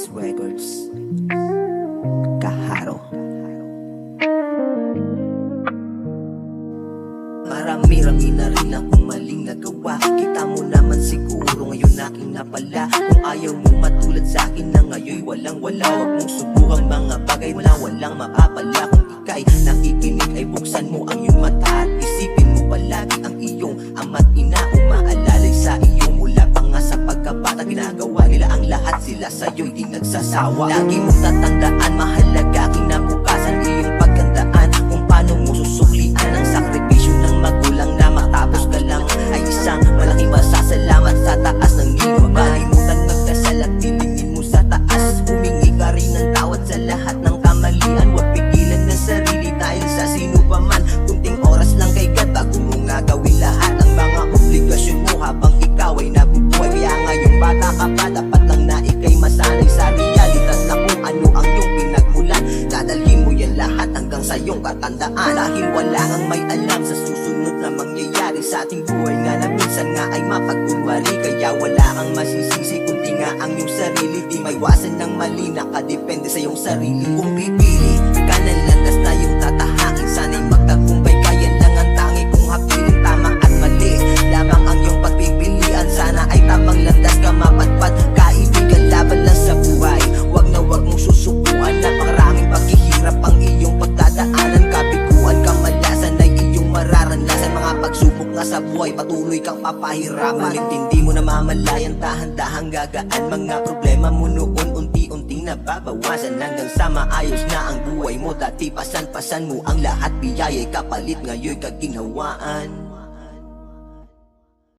Max Records. Kaharo. Marami-rami na rin akong maling nagawa. Kita mo naman siguro ngayon aking napala. Kung ayaw mo matulad sa akin na ngayon walang-wala, huwag mong subukang mga bagay na walang mapapala. Kung ika'y nakikinig ay buksan mo ang iyong mata at isipin mo palagi ang iyong ama't ina. Umaalalay sa iyo mula pa nga sa pagkabata. Ginagawa nila ang lahat, sila sa'yo'y di nagsasawa. Lagi mong tatandaan, mahalaga kinabukasan iyong pagkandaan. Kung paano mo susuklian ang sakripisyo ng magulang na matapos ka lang ay isang malaking masasalamat sa taas ng iyo. Kalimutan magdasal at tilingin mo sa taas. Humingi ka rin ng tawad sa lahat ng kamalian. Huwag pigilan ng sarili dahil sa sino pa man. Kunting oras lang kay God bago mo nga gawin lahat ang mga obligasyon mo habang ikaw ay nabubuhay. Kaya ngayong bata ka pa, dapat lang na ika'y masanay sa realidad na kung ano ang iyong pinagmulan. Dadalhin mo yan lahat hanggang sa iyong katandaan. Dahil wala kang may alam sa susunod na mangyayari sa ating buhay nga na minsan nga ay mapagkunwari. Kaya wala kang masisisi kundi nga ang iyong sarili. Di maiwasan ng mali, nakadepende sa iyong sarili. Kung pipili ka ng landas na iyong tatahakin, sana'y magtagumpay ka, yan lang ang tangi. Kung hapiling tama at mali lamang ang iyong pagpipilian, sana ay tamang landas ka mapatpat. Kaibigan, laban lang sa buhay, wag na wag mong susubuan. Napakaraming paghihirap ang iyong pagdadaanan. Kabiguan, kamalasan ay iyong mararanasan. Mga pagsubok nga sa buhay, patuloy kang papahirapan. Ngunit hindi mo namamalayan, dahan-dahang gagaan. Mga problema mo noon unti-unting nababawasan hanggang sa maayos na ang buhay mo. Dati pasan-pasan mo ang lahat, biyaya'y kapalit, ngayon kaginhawaan.